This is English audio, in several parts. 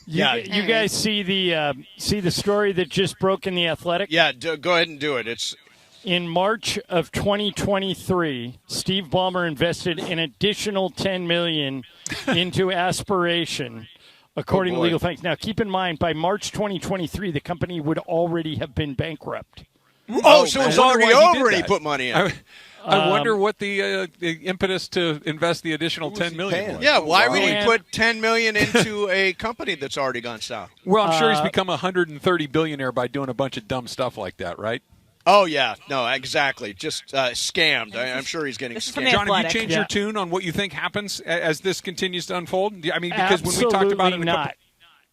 You guys see the story that just broke in The Athletic? Yeah, go ahead and do it. It's in March of 2023. Steve Ballmer invested an additional $10 million into Aspiration, according to legal facts. Now, keep in mind, by March 2023, the company would already have been bankrupt. So it's already over, and he put money in. I wonder what the impetus to invest the additional $10 million was. Yeah, why would he put $10 million into a company that's already gone south? Well, I'm sure he's become a $130 billionaire by doing a bunch of dumb stuff like that, right? Oh, yeah. No, exactly. Just scammed. I'm sure he's getting scammed. John, have you changed your tune on what you think happens as this continues to unfold? I mean, because when we talked about it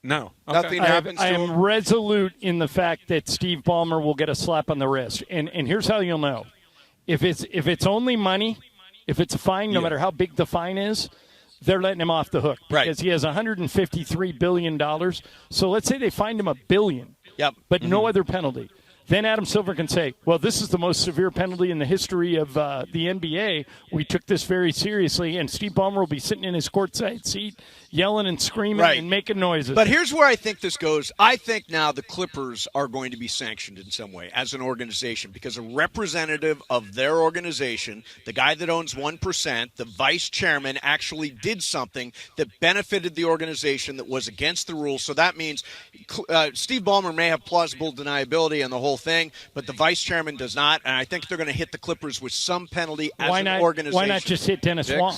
No. Okay. Nothing happens to him? I am resolute in the fact that Steve Ballmer will get a slap on the wrist. And here's how you'll know. If it's only money, if it's a fine, no matter how big the fine is, they're letting him off the hook. Because he has $153 billion. So let's say they fined him $1 billion, but no other penalty. Then Adam Silver can say, well, this is the most severe penalty in the history of the NBA. We took this very seriously, and Steve Ballmer will be sitting in his courtside seat yelling and screaming and making noises. But here's where I think this goes. I think now the Clippers are going to be sanctioned in some way as an organization because a representative of their organization, the guy that owns 1%, the vice chairman, actually did something that benefited the organization that was against the rules. So that means Steve Ballmer may have plausible deniability and the whole thing, but the vice chairman does not. And I think they're going to hit the Clippers with some penalty as an organization. Why not just hit Dennis Wong?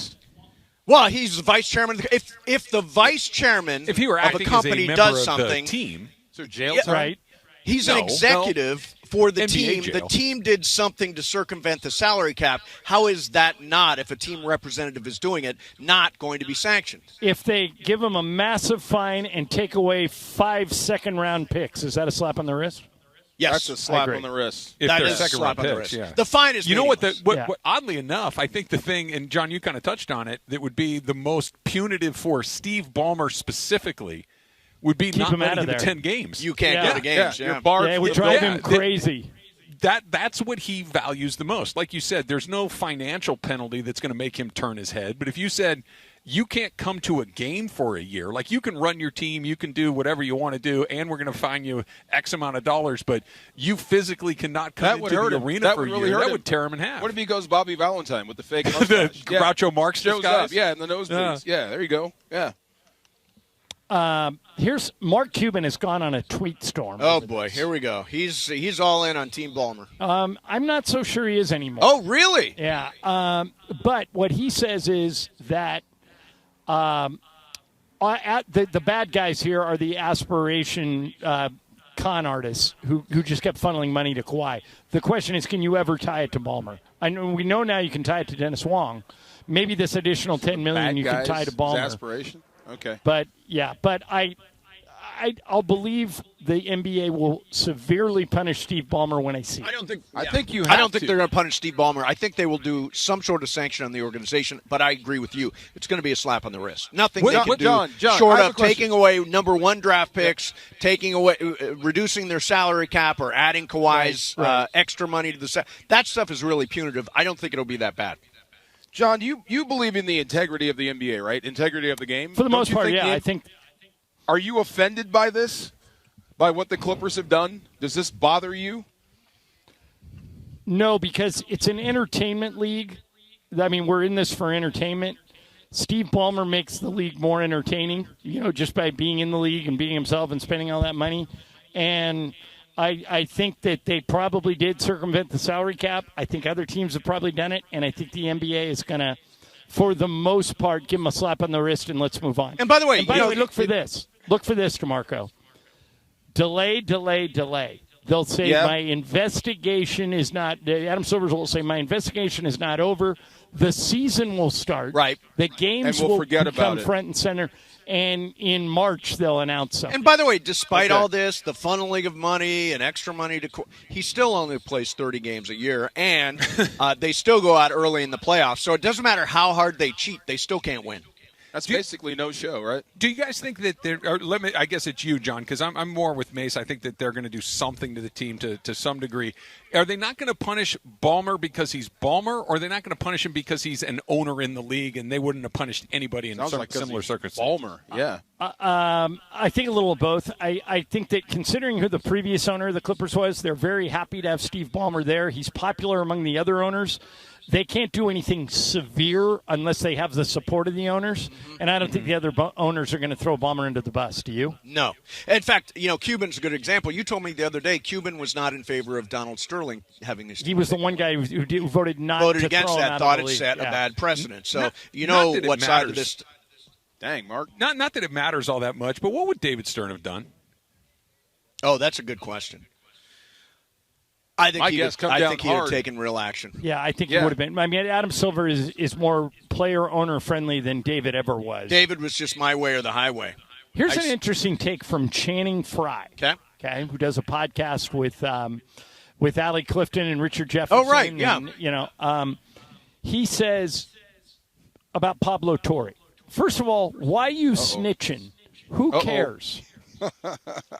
Well, he's the vice chairman. If the vice chairman if he were of a company does something, the team, so jail time? Right. He's an executive for the NBA team. jail. The team did something to circumvent the salary cap. How is that not, if a team representative is doing it, not going to be sanctioned? If they give him a massive fine and take away 5 second-round picks, is that a slap on the wrist? Yes, that's a slap on the wrist. If that they're is a slap on the picks, wrist. The fine is meaningless. What oddly enough, I think the thing, and John, you kind of touched on it, that would be the most punitive for Steve Ballmer specifically would be not letting him attend games. You can't go to games. Yeah, it would drive him crazy. That's what he values the most. Like you said, there's no financial penalty that's going to make him turn his head. But if you said you can't come to a game for a year, like you can run your team, you can do whatever you want to do, and we're going to fine you X amount of dollars, but you physically cannot come into the arena for a year. That would tear him in half. What if he goes Bobby Valentine with the fake mustache? The Groucho Marx disguise? Yeah, and the nosebleeds. Yeah, there you go. Yeah. Here's Mark Cuban has gone on a tweet storm. Oh boy, here we go. He's all in on Team Ballmer. I'm not so sure he is anymore. Oh really? Yeah. But what he says is that the bad guys here are the Aspiration con artists who just kept funneling money to Kawhi. The question is, can you ever tie it to Ballmer? I know we know now you can tie it to Dennis Wong. Maybe this additional $10 million you can tie to Ballmer. Aspiration. Okay. But I'll believe the NBA will severely punish Steve Ballmer when I see it. I don't think they're going to punish Steve Ballmer. I think they will do some sort of sanction on the organization, but I agree with you. It's going to be a slap on the wrist. Nothing they can do John, short of taking away number 1 draft picks, taking away reducing their salary cap or adding Kawhi's extra money to the that stuff is really punitive. I don't think it'll be that bad. John, you believe in the integrity of the NBA, right? Integrity of the game? For the most part, yeah. I think. Are you offended by this? By what the Clippers have done? Does this bother you? No, because it's an entertainment league. I mean, we're in this for entertainment. Steve Ballmer makes the league more entertaining, just by being in the league and being himself and spending all that money. And I think that they probably did circumvent the salary cap. I think other teams have probably done it, and I think the NBA is going to, for the most part, give him a slap on the wrist and let's move on. And by the way, look for this. Look for this, DeMarco. Delay. They'll say my investigation is not – Adam Silver will say my investigation is not over. The season will start. Right. The games will become front and center. And in March, they'll announce something. And by the way, despite all this, the funneling of money and extra money, he still only plays 30 games a year, and they still go out early in the playoffs. So it doesn't matter how hard they cheat, they still can't win. That's basically no show, right? Do you guys think that I guess it's you, John, because I'm more with Mace. I think that they're going to do something to the team to some degree. Are they not going to punish Ballmer because he's Ballmer, or are they not going to punish him because he's an owner in the league and they wouldn't have punished anybody in similar circumstances? Ballmer, yeah. I think a little of both. I think that considering who the previous owner of the Clippers was, they're very happy to have Steve Ballmer there. He's popular among the other owners. They can't do anything severe unless they have the support of the owners. And I don't think the other owners are going to throw Ballmer into the bus. Do you? No. In fact, Cuban's a good example. You told me the other day Cuban was not in favor of Donald Sterling having this team. He was the one guy who voted not voted to against throw him that, out thought of the it set league. a bad precedent. So not what side of this. Dang, Mark. Not that it matters all that much, but what would David Stern have done? Oh, that's a good question. I think he would have taken real action. Yeah, I think it would have been. I mean, Adam Silver is more player-owner friendly than David ever was. David was just my way or the highway. Here's an interesting take from Channing Frye. Okay, who does a podcast with Allie Clifton and Richard Jefferson. Oh, right, yeah. And, he says about Pablo Torre. First of all, why you snitching? Who cares?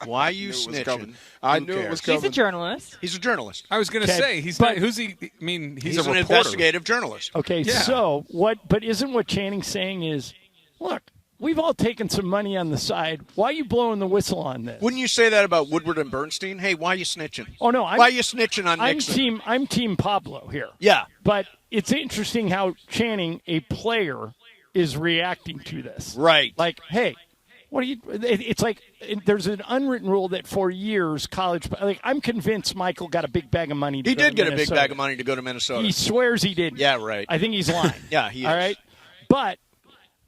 Why are you snitching? I knew it was coming. He's a journalist. He's a journalist. I was going to say, he's not. Who's he? I mean, he's a an reporter. investigative journalist. Okay, so what? But isn't what Channing's saying is, look, we've all taken some money on the side. Why are you blowing the whistle on this? Wouldn't you say that about Woodward and Bernstein? Hey, why are you snitching? Oh no, why are you snitching on Nixon? I'm team Pablo here. Yeah, but it's interesting how Channing, a player, is reacting to this. Right. Like, hey, what are you? It's like there's an unwritten rule that for years college. Like, I'm convinced Michael got a big bag of money. He did get a big bag of money to go to Minnesota. He swears he did. Yeah, right. I think he's lying. Yeah, he is. All right, but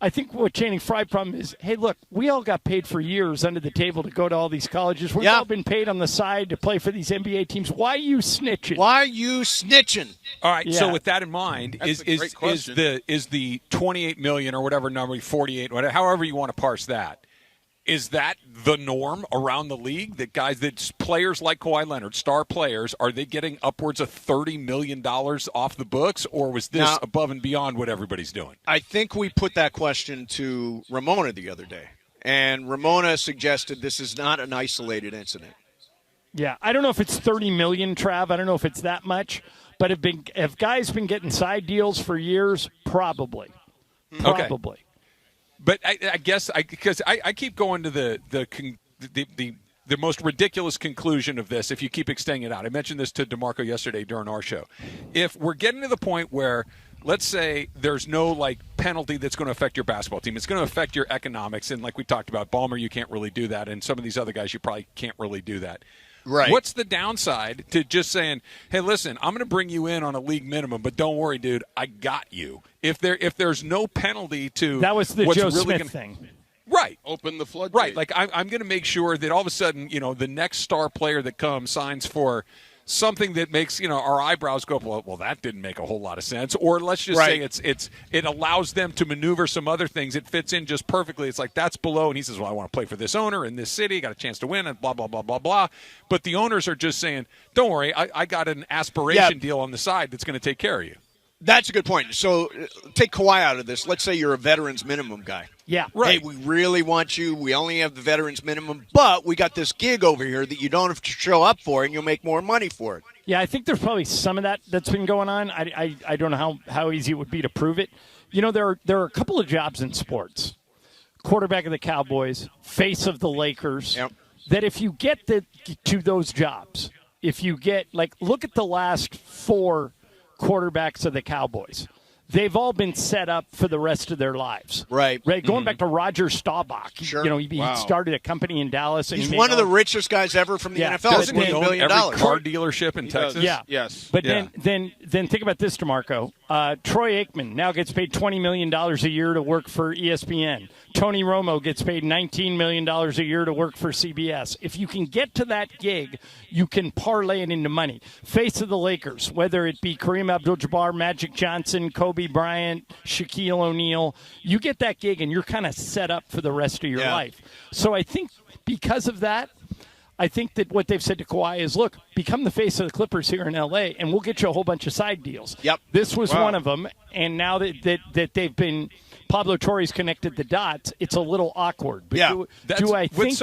I think what Channing Frye problem is, hey, look, we all got paid for years under the table to go to all these colleges. We've all been paid on the side to play for these NBA teams. Why are you snitching? Why are you snitching? All right, so with that in mind, is the 28 million or whatever number, 48, whatever, however you want to parse that, is that the norm around the league? That players like Kawhi Leonard, star players, are they getting upwards of $30 million off the books, or was this above and beyond what everybody's doing? I think we put that question to Ramona the other day, and Ramona suggested this is not an isolated incident. Yeah, I don't know if it's $30 million, Trav. I don't know if it's that much, but have guys been getting side deals for years? Probably. Okay. But I guess because I keep going to the most ridiculous conclusion of this if you keep extending it out. I mentioned this to DeMarco yesterday during our show. If we're getting to the point where, let's say, there's no penalty that's going to affect your basketball team, it's going to affect your economics, and like we talked about, Ballmer, you can't really do that, and some of these other guys, you probably can't really do that. Right. What's the downside to just saying, hey, listen, I'm going to bring you in on a league minimum, but don't worry, dude, I got you. If there's no penalty to that was the what's Joe really Smith thing. Right. Open the floodgate. Right. Like I'm going to make sure that all of a sudden, the next star player that comes signs for something that makes our eyebrows go up. Well, that didn't make a whole lot of sense. Or let's just say it allows them to maneuver some other things. It fits in just perfectly. It's like that's below, and he says, "Well, I want to play for this owner in this city. Got a chance to win," and blah blah blah blah blah. But the owners are just saying, "Don't worry, I got an aspiration deal on the side that's going to take care of you." That's a good point. So take Kawhi out of this. Let's say you're a veterans minimum guy. Yeah. Right. Hey, we really want you. We only have the veterans minimum, but we got this gig over here that you don't have to show up for, and you'll make more money for it. Yeah, I think there's probably some of that's been going on. I don't know how easy it would be to prove it. There are a couple of jobs in sports. Quarterback of the Cowboys, face of the Lakers. Yep. That if you get to those jobs, if you get, look at the last 4 quarterbacks of the Cowboys. They've all been set up for the rest of their lives. Right. Going back to Roger Staubach. Sure. He started a company in Dallas. And he's one of the richest guys ever from the NFL. Doesn't he own $20 billion. every car dealership in Texas? Yeah. Yes. But then think about this, DeMarco. Troy Aikman now gets paid $20 million a year to work for ESPN. Tony Romo gets paid $19 million a year to work for CBS. If you can get to that gig, you can parlay it into money. Face of the Lakers, whether it be Kareem Abdul-Jabbar, Magic Johnson, Kobe Bryant, Shaquille O'Neal, you get that gig and you're kind of set up for the rest of your life. So I think because of that, I think that what they've said to Kawhi is, look, become the face of the Clippers here in L.A., and we'll get you a whole bunch of side deals. Yep. This was one of them, and now that they've been Pablo Torre's connected the dots, it's a little awkward. But Yeah, do I think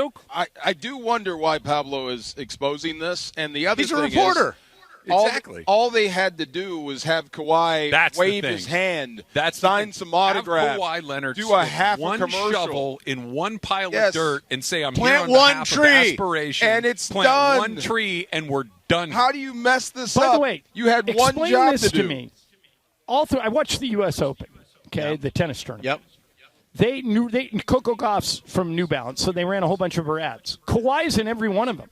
I do wonder why Pablo is exposing this. And the other He's a thing reporter. is, Exactly. All they had to do was have Kawhi wave his hand, sign some autographs, Have Kawhi Leonard do a half one a commercial shovel in one pile of dirt and say, "I'm Plant here on one behalf tree. of Aspiration." And it's Plant done. one tree, and we're done. How do you mess this By up? the way, you had one explain job this to do. me. I watched the U.S. Open, the tennis tournament. Yep. They knew Coco Gauff's from New Balance, so they ran a whole bunch of her ads. Kawhi's in every one of them.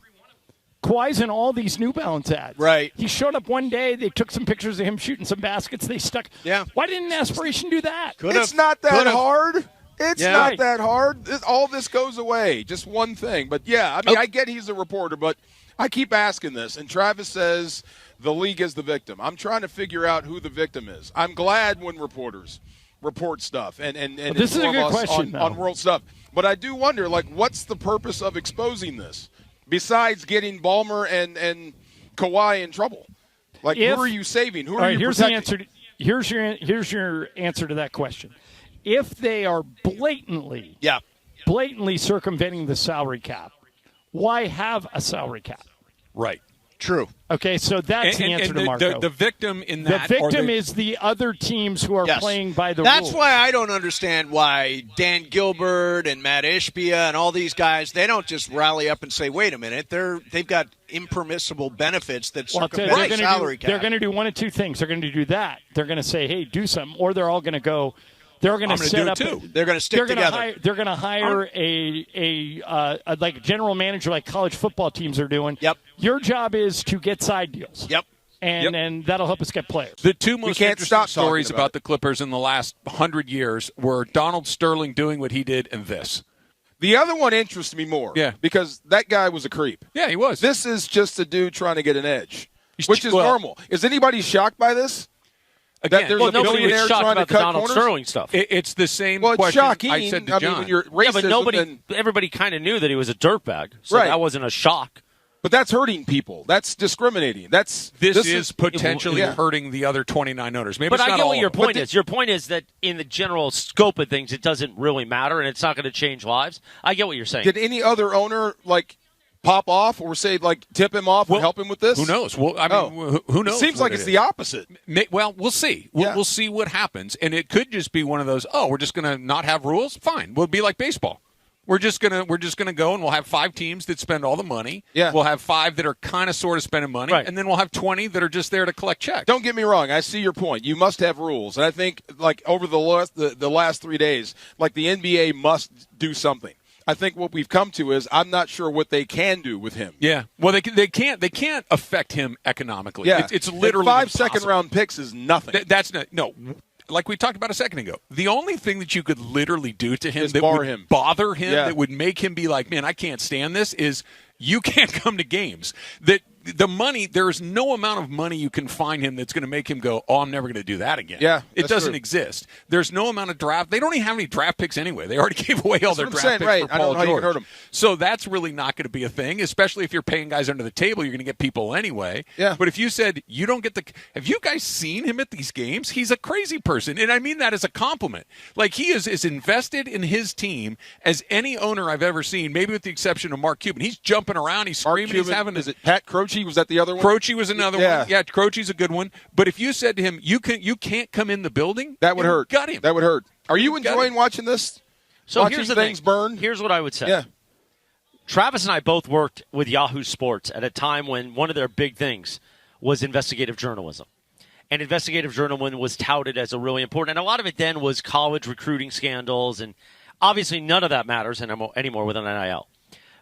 Kawhi's in all these New Balance ads. Right. He showed up one day. They took some pictures of him shooting some baskets. They stuck. Yeah. Why didn't Aspiration do that? It's not that hard. It's Yeah. not Right. that hard. All this goes away. Just one thing. But, yeah, I mean, I get he's a reporter, but I keep asking this. And Travis says the league is the victim. I'm trying to figure out who the victim is. I'm glad when reporters report stuff and this is a inform good us question, on world stuff. But I do wonder, what's the purpose of exposing this besides getting Ballmer and Kawhi in trouble? Who are you saving? Who are you here's protecting? the answer. Here's your answer to that question. If they are blatantly circumventing the salary cap, why have a salary cap? Right. True. Okay, so that's the answer to Marco. The victim in that. The victim is the other teams who are playing by the rules. That's why I don't understand why Dan Gilbert and Matt Ishbia and all these guys, they don't just rally up and say, wait a minute, they've got impermissible benefits that circumvent the salary cap. They're going to do one of two things. They're going to do that. They're going to say, hey, do something. Or they're all going to go, they're going to set up. They're going to stick together. They're going to hire a general manager like college football teams are doing. Yep. Your job is to get side deals. Yep. And that'll help us get players. The two most interesting stories about about the Clippers in the last 100 years were Donald Sterling doing what he did and this. The other one interests me more. Yeah. Because that guy was a creep. Yeah, he was. This is just a dude trying to get an edge, which is normal. Is anybody shocked by this? Again, There's a nobody billionaire was shocked trying about to the cut Donald corners? Sterling stuff. It's the same Well, it's question shocking. I said to John. When you're Yeah, but racist, everybody kind of knew that he was a dirtbag, so Right. that wasn't a shock. but that's hurting people. That's discriminating. This is potentially hurting the other 29 owners. Maybe But it's I not get all what your of them. point is. Your point is that in the general scope of things, it doesn't really matter, and it's not going to change lives. I get what you're saying. Did any other owner pop off or say tip him off or help him with this? Who knows? Well, I mean, who knows? It seems like it's the opposite. Well, we'll see. We'll see what happens, and it could just be one of those. Oh, we're just going to not have rules. Fine, we'll be like baseball. We're just gonna go and we'll have 5 teams that spend all the money. Yeah. We'll have 5 that are kind of sort of spending money, Right. and then we'll have 20 that are just there to collect checks. Don't get me wrong. I see your point. You must have rules, and I think over the last 3 days, the NBA must do something. I think what we've come to is I'm not sure what they can do with him. Yeah. Well, they can't affect him economically. Yeah. It's literally 5 impossible. second-round picks is nothing. That's not no. Like we talked about a second ago, the only thing that you could literally do to him Is that bar would him. bother him, Yeah. that would make him be like, man, I can't stand this, is you can't come to games. That the money, there is no amount of money you can find him that's going to make him go, oh, I'm never going to do that again. Yeah, it that's doesn't true. exist. There's no amount of draft. They don't even have any draft picks anyway. They already gave away all their what I'm draft saying, picks right. for I don't Paul know how you George. can hurt him. So that's really not going to be a thing, especially if you're paying guys under the table. You're going to get people anyway. Yeah. But if you said you don't get have you guys seen him at these games? He's a crazy person, and I mean that as a compliment. He is as invested in his team as any owner I've ever seen, maybe with the exception of Mark Cuban. He's jumping around, he's Mark screaming, Cuban, he's having. is it Pat Croce? Was that the other one? Croce was another Yeah. one. Yeah, Croce's a good one. But if you said to him, you can't come in the building, That would hurt. Got him. That would hurt. Are you Got enjoying him. watching this? So watching here's the things thing. burn? Here's what I would say. Yeah. Travis and I both worked with Yahoo Sports at a time when one of their big things was investigative journalism. And investigative journalism was touted as a really important, and a lot of it then was college recruiting scandals, and obviously none of that matters anymore with an NIL.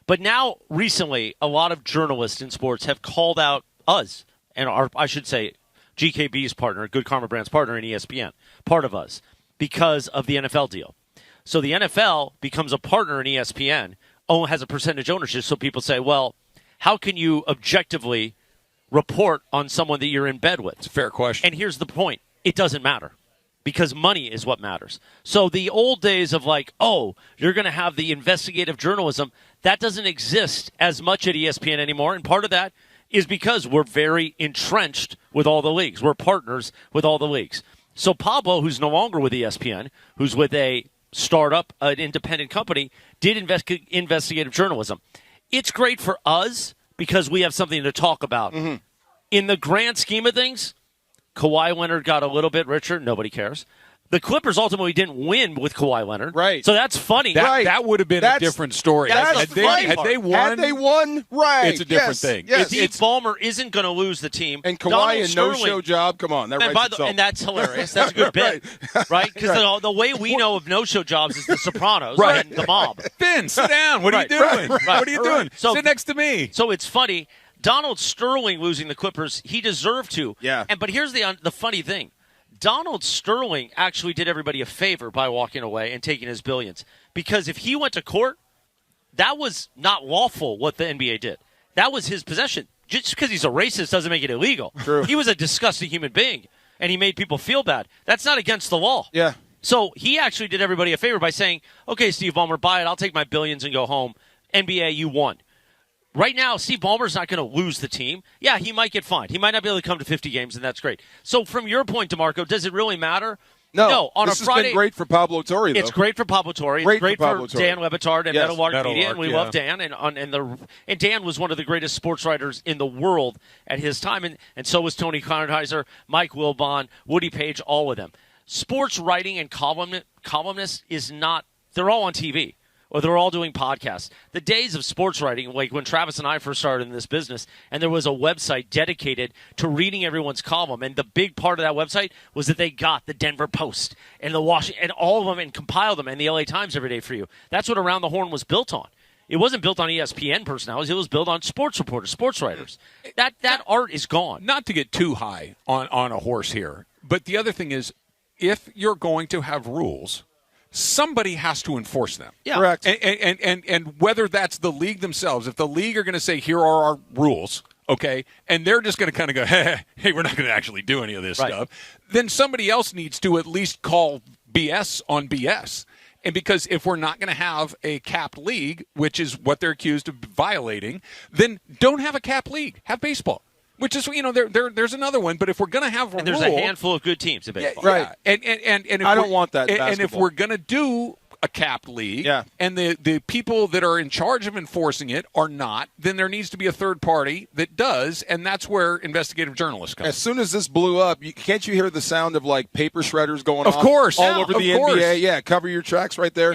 But now, recently, a lot of journalists in sports have called out us, and I should say GKB's partner, Good Karma Brand's partner in ESPN, part of us, because of the NFL deal. So the NFL becomes a partner in ESPN, has a percentage ownership, so people say, well, how can you objectively report on someone that you're in bed with? It's a fair question. And here's the point. It doesn't matter because money is what matters. So the old days of you're going to have the investigative journalism, that doesn't exist as much at ESPN anymore. And part of that is because we're very entrenched with all the leagues. We're partners with all the leagues. So Pablo, who's no longer with ESPN, who's with a startup, an independent company, did investigative journalism. It's great for us because we have something to talk about. Mm-hmm. In the grand scheme of things, Kawhi Leonard got a little bit richer. Nobody cares. The Clippers ultimately didn't win with Kawhi Leonard. Right. So that's funny. That would have been a different story. Had they won, right. It's a different thing. Yes. Steve Ballmer isn't going to lose the team. And Kawhi, a no-show job. Come on. That writes itself. And that's hilarious. That's a good bit. Right? Because the way we know of no-show jobs is The Sopranos and the mob. Ben, sit down. What are you doing? What are you doing? So, sit next to me. So it's funny. Donald Sterling losing the Clippers, he deserved to. Yeah. But here's the funny thing. Donald Sterling actually did everybody a favor by walking away and taking his billions. Because if he went to court, that was not lawful what the NBA did. That was his possession. Just because he's a racist doesn't make it illegal. True. He was a disgusting human being, and he made people feel bad. That's not against the law. Yeah. So he actually did everybody a favor by saying, okay, Steve Ballmer, buy it. I'll take my billions and go home. NBA, you won. Right now, Steve Ballmer's not going to lose the team. Yeah, he might get fined. He might not be able to come to 50 games, and that's great. So from your point, DeMarco, does it really matter? No. On this a Friday, has been great for Pablo Torre, though. It's great for Pablo Torre. It's great for Dan Lebitard and Meadowlark Media, and we love Dan. And Dan was one of the greatest sports writers in the world at his time, and so was Tony Kornheiser, Mike Wilbon, Woody Page, all of them. Sports writing and columnists is not – they're all on TV. Or they're all doing podcasts. The days of sports writing, like when Travis and I first started in this business, and there was a website dedicated to reading everyone's column, and the big part of that website was that they got the Denver Post and the Washington, and all of them, and compiled them, and the LA Times every day for you. That's what Around the Horn was built on. It wasn't built on ESPN personalities. It was built on sports reporters, sports writers. That art is gone. Not to get too high on a horse here, but the other thing is, if you're going to have rules, somebody has to enforce them. Yeah. Correct. And whether that's the league themselves, if the league are going to say, here are our rules, okay, and they're just going to kind of go, hey, we're not going to actually do any of this stuff, then somebody else needs to at least call BS on BS. And because if we're not going to have a capped league, which is what they're accused of violating, then don't have a capped league. Have baseball. Which is, there's another one. But if we're going to have a there's a handful of good teams in baseball. Right. And if I don't want that. And if we're going to do a capped league, and the people that are in charge of enforcing it are not, then there needs to be a third party that does, and that's where investigative journalists come. As soon as this blew up, can't you hear the sound of like paper shredders going off? Of course, all over the NBA. Yeah, cover your tracks right there.